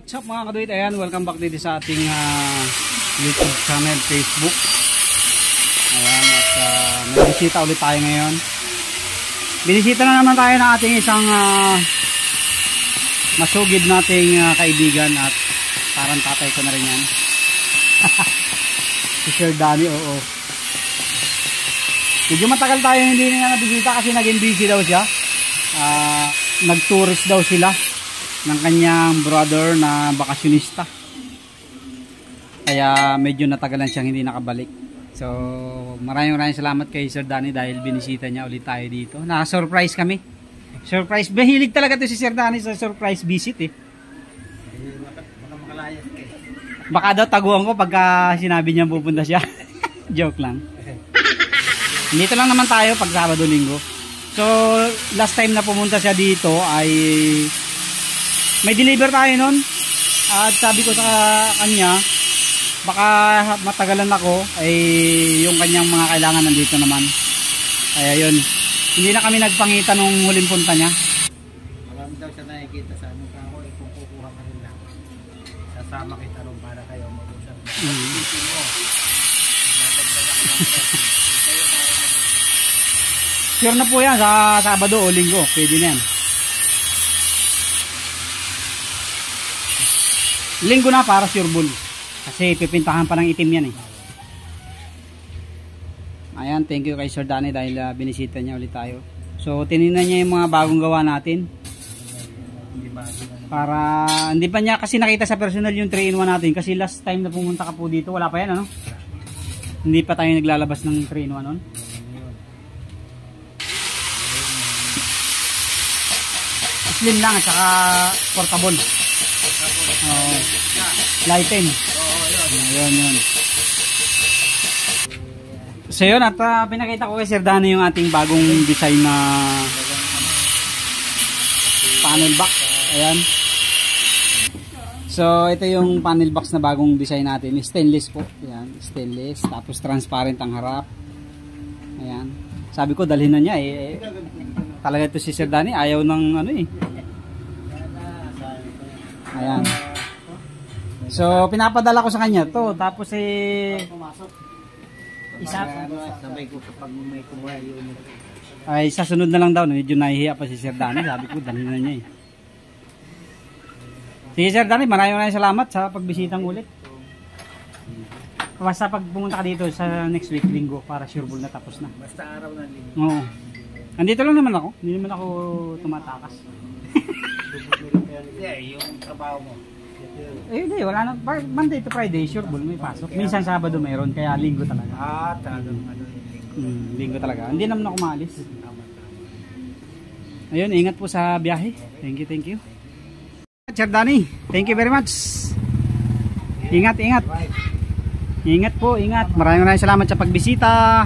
What's up mga kaduit, ayan, welcome back dito sa ating YouTube channel, Facebook. Ayan, at may bisita ulit tayo ngayon. Binisita na naman tayo ng ating isang masugid nating kaibigan at parang tatay ko na rin yan. Si Sir Danny, oo. Medyo matagal tayo hindi na nabisita kasi naging busy daw siya. Nag-tourist daw sila ng kanyang brother na bakasyonista, kaya medyo natagalan siyang hindi nakabalik. So maraming salamat kay Sir Danny dahil binisita niya ulit tayo dito. Naka-surprise kami. Surprise, mahilig talaga to si Sir Danny sa surprise visit eh. Baka daw taguan ko pagka sinabi niya pupunta siya. Joke lang. Dito lang naman tayo pag Sabado Linggo. So last time na pumunta siya dito ay may deliver tayo nun, at sabi ko sa kanya baka matagalan ako, ay yung kanyang mga kailangan nandito naman. Kaya yun, hindi na kami nagpangita nung huling punta niya. Marami daw siya nakikita sa anong kako, kung kukuha ka rin lang sasama kita rin para kayo mag-usap. Sure na po yan sa Sabado o Linggo, pwede na yan. Linggo na para sure bull. Kasi pipintahan pa ng itim yan eh. Ayan, thank you kay Sir Danny dahil binisita niya ulit tayo. So tinignan niya yung mga bagong gawa natin. Para hindi pa niya kasi nakita sa personal yung 3-in-1 natin. Kasi last time na pumunta ka po dito, wala pa yan ano? Hindi pa tayo naglalabas ng 3-in-1 nun. Slim lang at saka portable. Lighten. Yun. So yun, at pinakita ko kay Sir Danny yung ating bagong design na panel box. Ayan. So ito yung panel box na bagong design natin. Stainless po. Ayan, stainless. Tapos transparent ang harap. Ayan. Sabi ko dalhin na niya eh. Talaga ito si Sir Danny, ayaw ng ano eh. Ayan. So pinapadala ko sa kanya to, tapos isa sabay ko kapag may kumuha yun ay sa sunod na lang daw, medyo nahihiya pa si Sir Danny. Sabi ko dalhin na niya eh. Sige Sir Danny, maraming salamat sa pagbisitang ulit. Basta pag pumunta ka dito sa next week Linggo para sure bull na tapos na. Basta araw na Linggo. Oo. Andito lang naman ako, hindi naman ako tumatakas. Yeah, yung trabaho mo. Eh hindi, wala na. Monday to Friday, sure bull, may pasok. Minsan Sabado mayroon, kaya Linggo talaga. Talagang Linggo talaga. Hindi naman ako maalis. Ayun, ingat po sa biyahe. Thank you. Sir Danny, thank you very much. Ingat. Ingat po, ingat. Maraming salamat sa pagbisita.